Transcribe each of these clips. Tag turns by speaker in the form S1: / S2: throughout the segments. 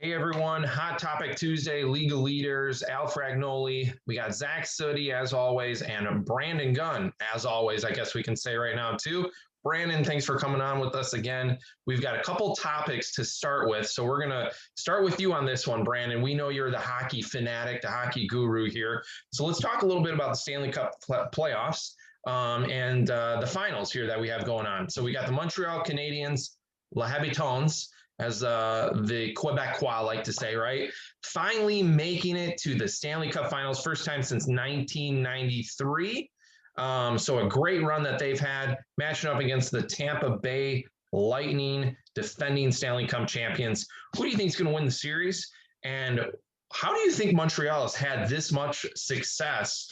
S1: Hey everyone, Hot Topic Tuesday, League of Leaders, Al Fragnoli. We got Zach Sooty as always, and Brandon Gunn as always, I guess we can say right now too. Brandon, thanks for coming on with us again. We've got a couple topics to start with. So we're going to start with you on this one, Brandon. We know you're the hockey fanatic, the hockey guru here. So let's talk a little bit about the Stanley Cup playoffs and the finals here that we have going on. So we got the Montreal Canadiens, Les Habitants, as the Quebecois like to say, right? Finally making it to the Stanley Cup Finals, first time since 1993. So a great run that they've had, matching up against the Tampa Bay Lightning, defending Stanley Cup champions. Who do you think is going to win the series? And how do you think Montreal has had this much success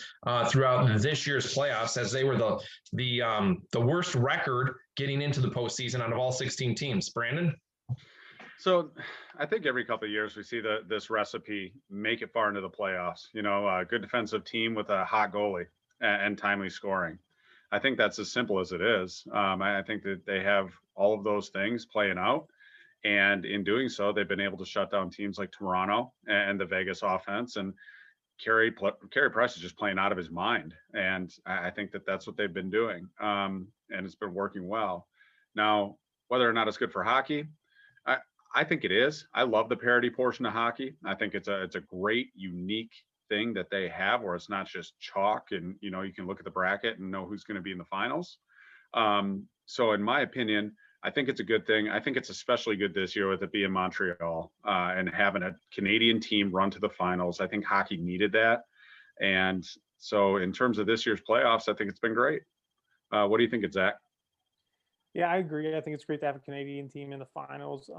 S1: throughout this year's playoffs, as they were the worst record getting into the postseason out of all 16 teams? Brandon?
S2: So I think every couple of years we see this recipe make it far into the playoffs. You know, a good defensive team with a hot goalie and timely scoring. I think that's as simple as it is. I think that they have all of those things playing out. And in doing so, they've been able to shut down teams like Toronto and the Vegas offense. And Carey Price is just playing out of his mind. And I think that that's what they've been doing. And it's been working well. Now, whether or not it's good for hockey, I think it is. I love the parity portion of hockey. I think it's a great, unique thing that they have, where it's not just chalk and, you know, you can look at the bracket and know who's going to be in the finals. So in my opinion, I think it's a good thing. I think it's especially good this year with it being Montreal and having a Canadian team run to the finals. I think hockey needed that. And so in terms of this year's playoffs, I think it's been great. What do you think, Zach?
S3: Yeah, I agree. I think it's great to have a Canadian team in the finals.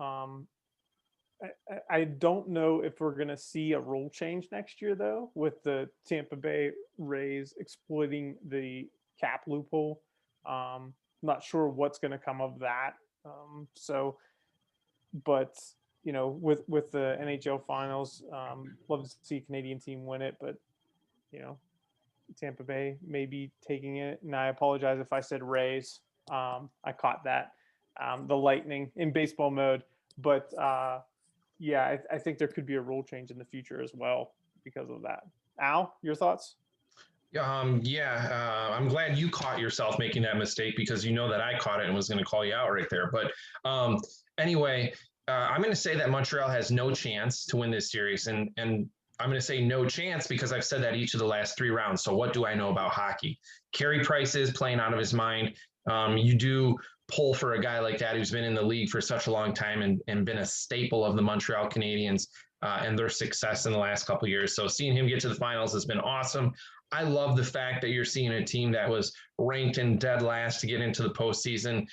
S3: I don't know if we're going to see a rule change next year, though, with the Tampa Bay Rays exploiting the cap loophole. Not sure what's going to come of that. But you know, with the NHL finals, love to see a Canadian team win it, but you know, Tampa Bay may be taking it. And I apologize if I said Rays. I caught that, the Lightning in baseball mode, but yeah, I think there could be a rule change in the future as well because of that. Al, your thoughts?
S1: I'm glad you caught yourself making that mistake, because you know that I caught it and was going to call you out right there. But anyway, I'm going to say that Montreal has no chance to win this series, and I'm going to say no chance because I've said that each of the last 3 rounds. So what do I know about hockey? Carey Price is playing out of his mind. You do pull for a guy like that who's been in the league for such a long time and been a staple of the Montreal Canadiens and their success in the last couple of years. So seeing him get to the finals has been awesome. I love the fact that you're seeing a team that was ranked in dead last to get into the postseason,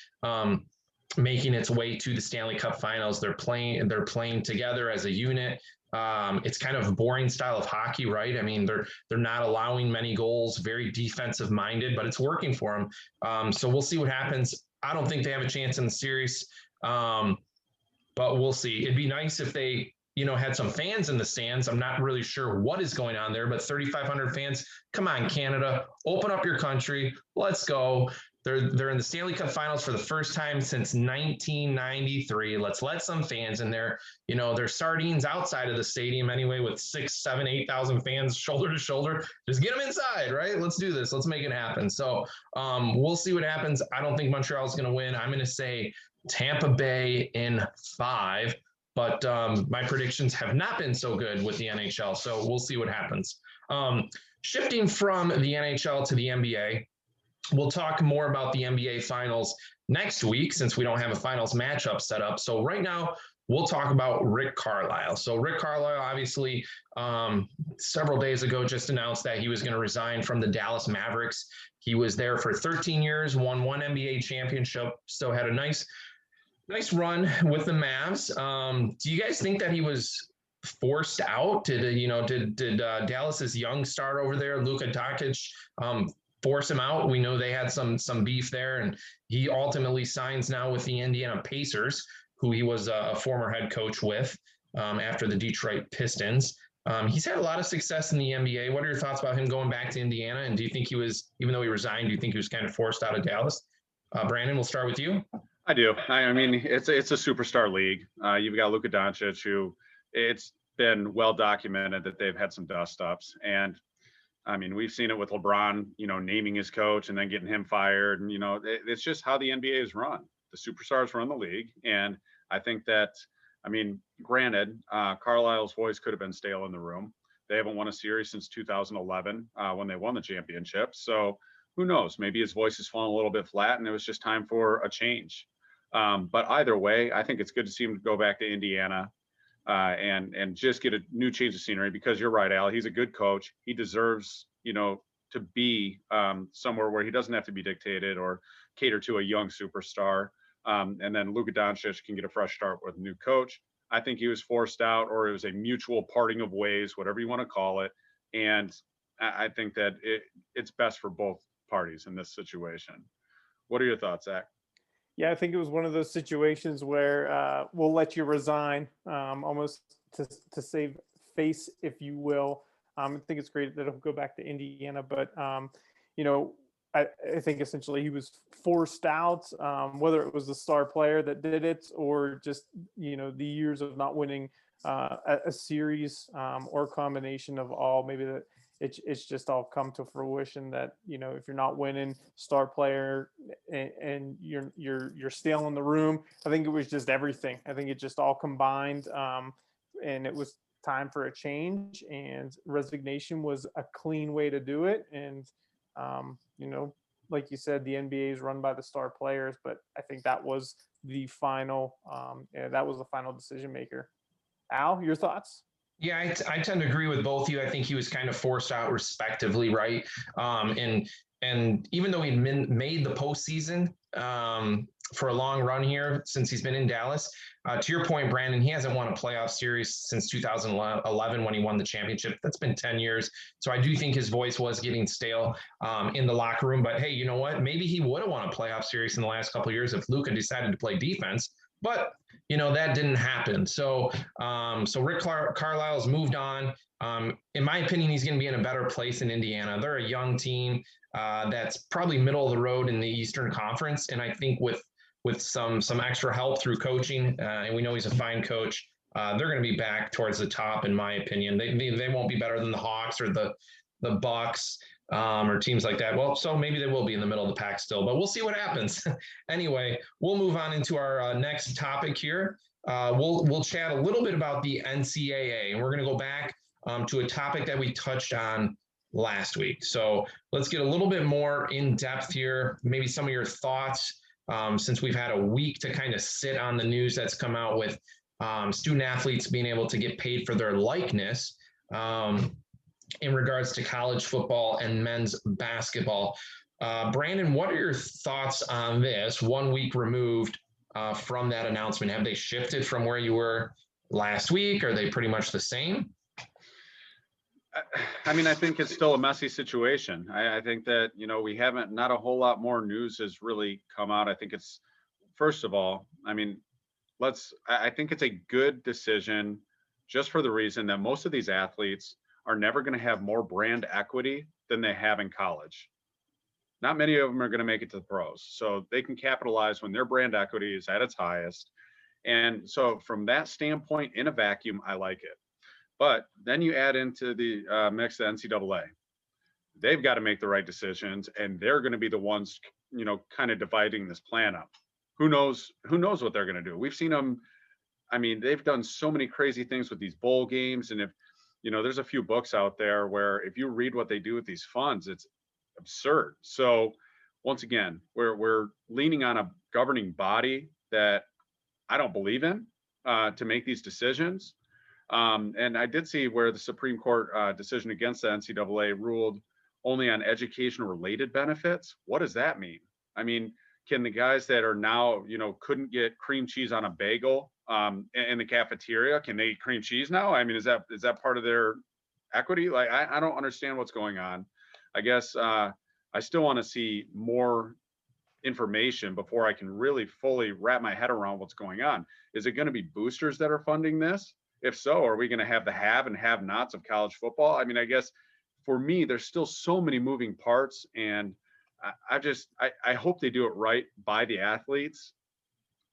S1: making its way to the Stanley Cup Finals. They're playing together as a unit. It's kind of a boring style of hockey, right? I mean, they're not allowing many goals, very defensive minded, but it's working for them. So we'll see what happens. I don't think they have a chance in the series, but we'll see. It'd be nice if they, had some fans in the stands. I'm not really sure what is going on there, but 3,500 fans. Come on, Canada, open up your country. Let's go. They're in the Stanley Cup Finals for the first time since 1993. Let's let some fans in there. They're sardines outside of the stadium anyway, with 6, 7, 8,000 fans shoulder to shoulder. Just get them inside, right? Let's do this. Let's make it happen. So we'll see what happens. I don't think Montreal is going to win. I'm going to say Tampa Bay in 5. But my predictions have not been so good with the NHL. So we'll see what happens. Shifting from the NHL to the NBA, we'll talk more about the NBA Finals next week, since we don't have a finals matchup set up. So right now, we'll talk about Rick Carlisle. So Rick Carlisle, obviously, several days ago, just announced that he was going to resign from the Dallas Mavericks. He was there for 13 years, won 1 NBA championship, so had a nice run with the Mavs. Do you guys think that he was forced out? Did Dallas's young star over there, Luka Doncic, force him out? We know they had some beef there, and he ultimately signs now with the Indiana Pacers, who he was a former head coach with after the Detroit Pistons. He's had a lot of success in the NBA. What are your thoughts about him going back to Indiana? And do you think he was, even though he resigned, do you think he was kind of forced out of Dallas? Brandon, we'll start with you.
S2: I do. I mean, it's a superstar league. You've got Luka Doncic, who it's been well documented that they've had some dust ups. And I mean, we've seen it with LeBron, naming his coach and then getting him fired. And, it's just how the NBA is run. The superstars run the league. And I think that, I mean, granted, Carlisle's voice could have been stale in the room. They haven't won a series since 2011 when they won the championship. So who knows? Maybe his voice has fallen a little bit flat and it was just time for a change. But either way, I think it's good to see him go back to Indiana and just get a new change of scenery, because you're right, Al. He's a good coach. He deserves, to be somewhere where he doesn't have to be dictated or cater to a young superstar. And then Luka Doncic can get a fresh start with a new coach. I think he was forced out, or it was a mutual parting of ways, whatever you want to call it. And I think that it's best for both parties in this situation. What are your thoughts, Zach?
S3: Yeah, I think it was one of those situations where we'll let you resign, almost to save face, if you will. I think it's great that he'll go back to Indiana, but I think essentially he was forced out, whether it was the star player that did it or just the years of not winning a series, or a combination of all. Maybe that it's just all come to fruition that if you're not winning, star player, and you're stale in the room. I think it was just everything. I think it just all combined, and it was time for a change, and resignation was a clean way to do it. And like you said, the NBA is run by the star players, but I think that was the final decision maker. Al, your thoughts?
S1: Yeah, I tend to agree with both of you. I think he was kind of forced out respectively, right? And even though he made the postseason for a long run here since he's been in Dallas, to your point, Brandon, he hasn't won a playoff series since 2011 when he won the championship. That's been 10 years. So I do think his voice was getting stale in the locker room. But hey, you know what? Maybe he would have won a playoff series in the last couple of years if Luka decided to play defense. But that didn't happen. So Rick Carlisle's moved on. In my opinion, he's going to be in a better place in Indiana. They're a young team that's probably middle of the road in the Eastern Conference, and I think with some extra help through coaching, and we know he's a fine coach, they're going to be back towards the top, in my opinion. They won't be better than the Hawks or the Bucks. Or teams like that. Well, so maybe they will be in the middle of the pack still, but we'll see what happens. Anyway, we'll move on into our next topic here. We'll chat a little bit about the NCAA, and we're going to go back to a topic that we touched on last week. So let's get a little bit more in depth here. Maybe some of your thoughts since we've had a week to kind of sit on the news that's come out with student athletes being able to get paid for their likeness. In regards to college football and men's basketball. Brandon, what are your thoughts on this 1 week removed from that announcement? Have they shifted from where you were last week? Are they pretty much the same?
S2: I mean, I think it's still a messy situation. I think that, we haven't, not a whole lot more news has really come out. I think it's, first of all, I mean, I think it's a good decision just for the reason that most of these athletes are never going to have more brand equity than they have in college. Not many of them are going to make it to the pros. So they can capitalize when their brand equity is at its highest. And so from that standpoint, in a vacuum, I like it. But then you add into the mix the NCAA. They've got to make the right decisions, and they're going to be the ones, kind of dividing this plan up. Who knows what they're going to do? We've seen them. I mean, they've done so many crazy things with these bowl games. And if, there's a few books out there where if you read what they do with these funds, it's absurd. So once again, we're leaning on a governing body that I don't believe in to make these decisions. And I did see where the Supreme Court decision against the NCAA ruled only on education-related benefits. What does that mean? I mean, can the guys that are now, couldn't get cream cheese on a bagel in the cafeteria, can they eat cream cheese now? I mean, is that part of their equity? Like, I don't understand what's going on. I guess I still want to see more information before I can really fully wrap my head around what's going on. Is it going to be boosters that are funding this? If so, are we going to have the have and have nots of college football? I mean, I guess for me, there's still so many moving parts, and I hope they do it right by the athletes.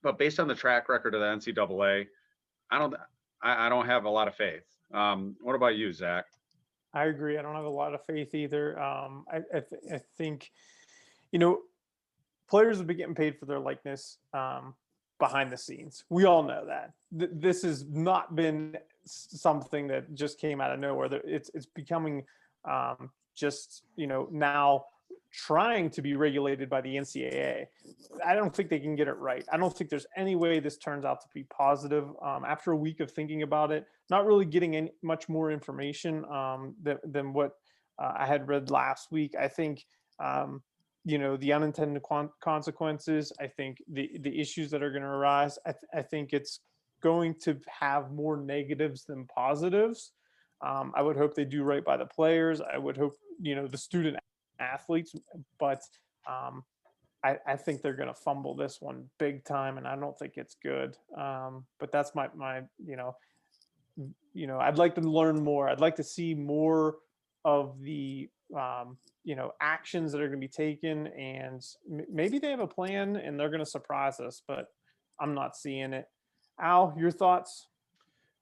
S2: But based on the track record of the NCAA, I don't have a lot of faith. What about you, Zach?
S3: I agree. I don't have a lot of faith either. I think, you know, players have been getting paid for their likeness behind the scenes. We all know that. This has not been something that just came out of nowhere. It's becoming just, now trying to be regulated by the NCAA. I don't think they can get it right. I don't think there's any way this turns out to be positive. After a week of thinking about it, not really getting any much more information than what I had read last week. I think the unintended consequences. I think the issues that are going to arise. I think it's going to have more negatives than positives. I would hope they do right by the players. I would hope the student athletes, but I think they're going to fumble this one big time, and I don't think it's good. But that's my I'd like to learn more. I'd like to see more of the actions that are going to be taken, and maybe they have a plan and they're going to surprise us, but I'm not seeing it. Al, your thoughts?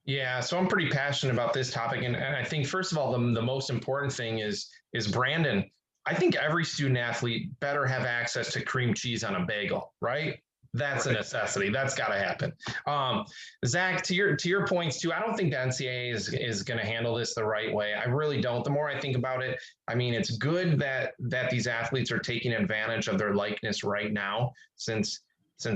S1: Yeah, so I'm pretty passionate about this topic, and I think first of all, the most important thing is Brandon. I think every student athlete better have access to cream cheese on a bagel, right? That's a necessity. That's got to happen. Zach, to your points too, I don't think the NCAA is going to handle this the right way. I really don't. The more I think about it, I mean, it's good that these athletes are taking advantage of their likeness right now, since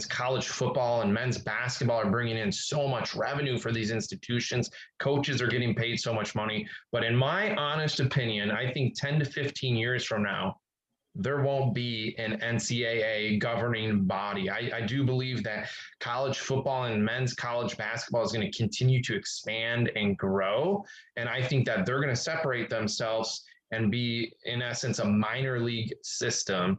S1: college football and men's basketball are bringing in so much revenue for these institutions. Coaches are getting paid so much money. But in my honest opinion, I think 10 to 15 years from now, there won't be an NCAA governing body. I do believe that college football and men's college basketball is going to continue to expand and grow. And I think that they're going to separate themselves and be, in essence, a minor league system,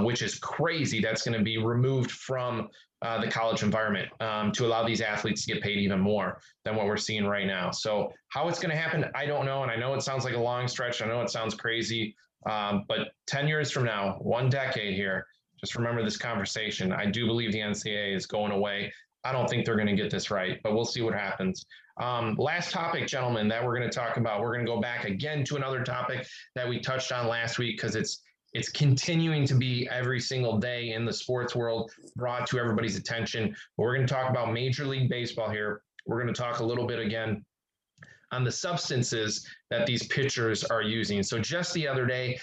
S1: which is crazy. That's going to be removed from the college environment to allow these athletes to get paid even more than what we're seeing right now. So how it's going to happen, I don't know. And I know it sounds like a long stretch. I know it sounds crazy. But 10 years from now, 1 decade here, just remember this conversation. I do believe the NCAA is going away. I don't think they're going to get this right, but we'll see what happens. Last topic, gentlemen, that we're going to talk about. We're going to go back again to another topic that we touched on last week, because it's continuing to be every single day in the sports world brought to everybody's attention. But we're going to talk about Major League Baseball here. We're going to talk a little bit again on the substances that these pitchers are using. So just the other day,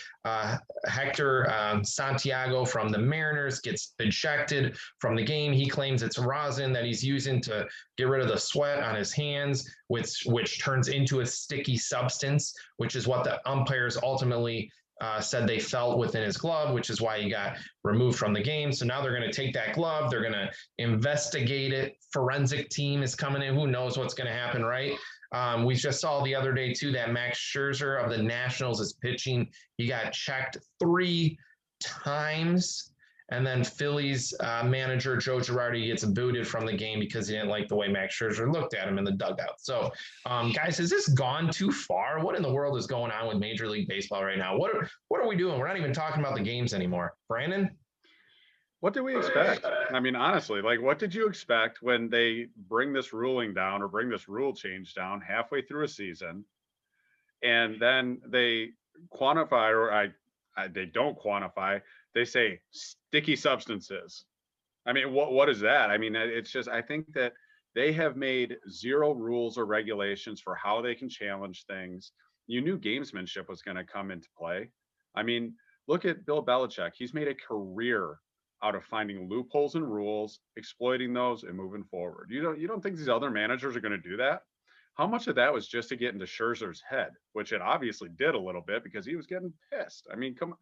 S1: Hector Santiago from the Mariners gets ejected from the game. He claims it's rosin that he's using to get rid of the sweat on his hands, which turns into a sticky substance, which is what the umpires ultimately said they felt within his glove, which is why he got removed from the game. So now they're going to take that glove, they're going to investigate it. Forensic team is coming in. Who knows what's going to happen, right? We just saw the other day too that Max Scherzer of the Nationals is pitching. He got checked 3 times. And then Phillies manager Joe Girardi gets booted from the game because he didn't like the way Max Scherzer looked at him in the dugout. So, guys, has this gone too far? What in the world is going on with Major League Baseball right now? What are we doing? We're not even talking about the games anymore. Brandon?
S2: What did we expect? I mean, honestly, like, what did you expect when they bring this ruling down or bring this rule change down halfway through a season, and then they quantify, or they don't quantify, they say sticky substances. I mean, what is that? I mean, it's just, I think that they have made 0 rules or regulations for how they can challenge things. You knew gamesmanship was going to come into play. I mean, look at Bill Belichick. He's made a career out of finding loopholes in rules, exploiting those, and moving forward. You don't think these other managers are going to do that? How much of that was just to get into Scherzer's head, which it obviously did a little bit because he was getting pissed. I mean, come on.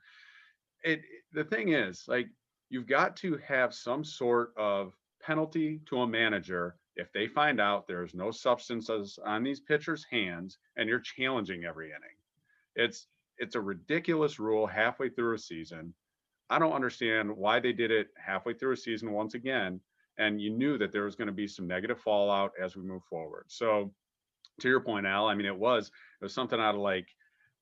S2: The thing is, like, you've got to have some sort of penalty to a manager if they find out there's no substances on these pitchers' hands and you're challenging every inning. It's a ridiculous rule halfway through a season. I don't understand why they did it halfway through a season once again, and you knew that there was going to be some negative fallout as we move forward. So to your point, Al, I mean, it was something out of like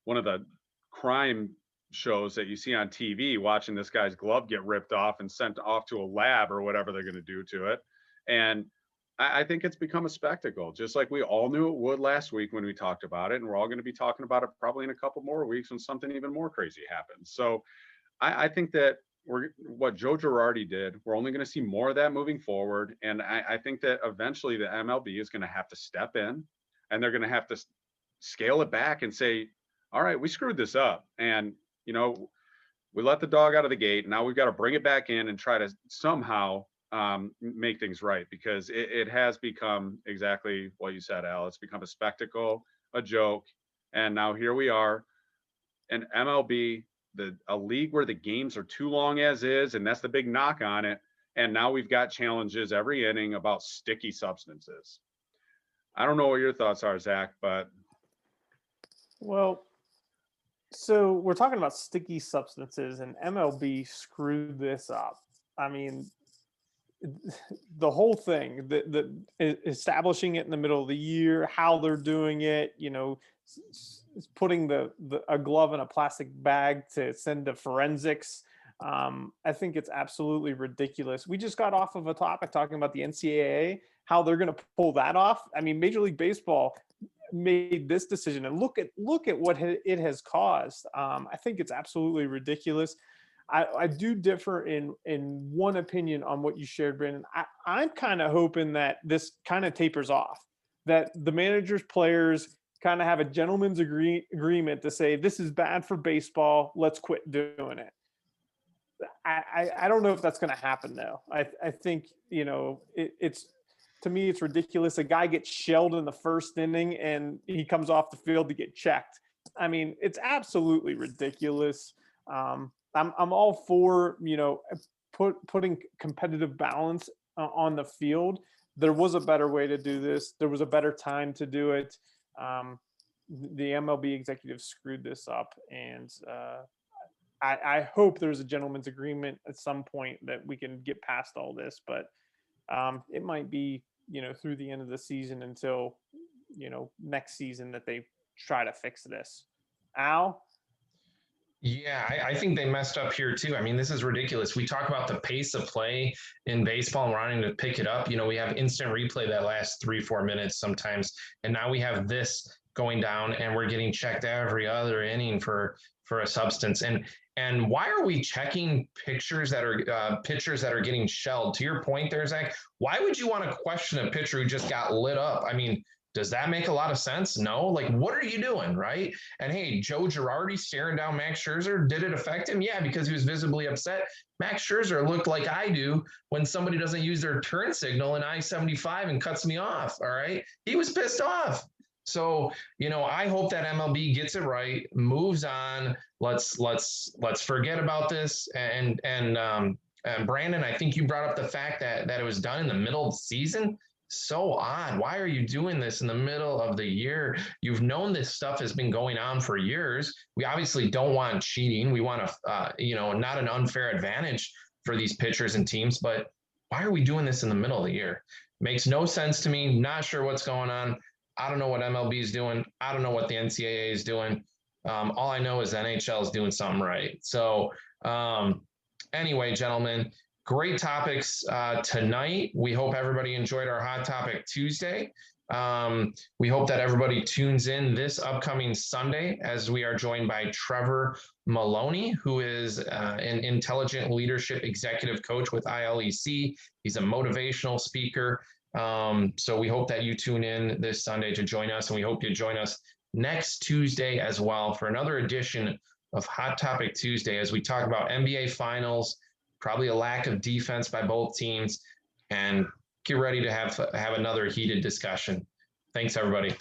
S2: one of the crime shows that you see on TV, watching this guy's glove get ripped off and sent off to a lab or whatever they're going to do to it. And I think it's become a spectacle, just like we all knew it would last week when we talked about it. And we're all going to be talking about it probably in a couple more weeks when something even more crazy happens. So I think that what Joe Girardi did, we're only going to see more of that moving forward. And I think that eventually the MLB is going to have to step in and they're going to have to scale it back and say, all right, we screwed this up. And, you know, we let the dog out of the gate. Now we've got to bring it back in and try to somehow make things right, because it has become exactly what you said, Al. It's become a spectacle, a joke. And now here we are, an MLB, a league where the games are too long as is, and that's the big knock on it. And now we've got challenges every inning about sticky substances. I don't know what your thoughts are, Zach, but
S3: Well, so we're talking about sticky substances, and MLB screwed this up. I mean, the whole thing, the establishing it in the middle of the year, how they're doing it, you know, putting a glove in a plastic bag to send to forensics. I think it's absolutely ridiculous. We just got off of a topic talking about the NCAA, how they're going to pull that off. I mean, Major League Baseball made this decision, and look at what it has caused. I think it's absolutely ridiculous. I do differ in one opinion on what you shared, Brandon. I'm kind of hoping that this kind of tapers off, that the managers, players kind of have a gentleman's agreement to say, this is bad for baseball, let's quit doing it. I don't know if that's going to happen, though. I think, you know, it's, to me, it's ridiculous. A guy gets shelled in the first inning and he comes off the field to get checked. I mean, it's absolutely ridiculous. I'm all for, you know, putting competitive balance on the field. There was a better way to do this. There was a better time to do it. The MLB executives screwed this up, and I hope there's a gentleman's agreement at some point that we can get past all this. But it might be, you know, through the end of the season until, you know, next season that they try to fix this. Al?
S1: Yeah, I think they messed up here too. I mean, this is ridiculous. We talk about the pace of play in baseball and wanting to pick it up. You know, we have instant replay that lasts 3-4 minutes sometimes, and now we have this going down, and we're getting checked every other inning for a substance. And why are we checking pitchers that are getting shelled? To your point there, Zach, why would you want to question a pitcher who just got lit up? I mean, does that make a lot of sense? No. Like, what are you doing, right? And hey, Joe Girardi staring down Max Scherzer, did it affect him? Yeah, because he was visibly upset. Max Scherzer looked like I do when somebody doesn't use their turn signal in I-75 and cuts me off, all right? He was pissed off. So, you know, I hope that MLB gets it right, moves on. Let's forget about this. And Brandon, I think you brought up the fact that it was done in the middle of the season. So odd. Why are you doing this in the middle of the year? You've known this stuff has been going on for years. We obviously don't want cheating. We want not an unfair advantage for these pitchers and teams, but why are we doing this in the middle of the year? Makes no sense to me. Not sure what's going on. I don't know what MLB is doing. I don't know what the NCAA is doing. All I know is the NHL is doing something right. So anyway, gentlemen, great topics tonight. We hope everybody enjoyed our Hot Topic Tuesday. We hope that everybody tunes in this upcoming Sunday as we are joined by Trevor Maloney, who is an intelligent leadership executive coach with ILEC. He's a motivational speaker. So we hope that you tune in this Sunday to join us, and we hope you join us next Tuesday as well for another edition of Hot Topic Tuesday as we talk about NBA Finals, probably a lack of defense by both teams, and get ready to have another heated discussion. Thanks, everybody.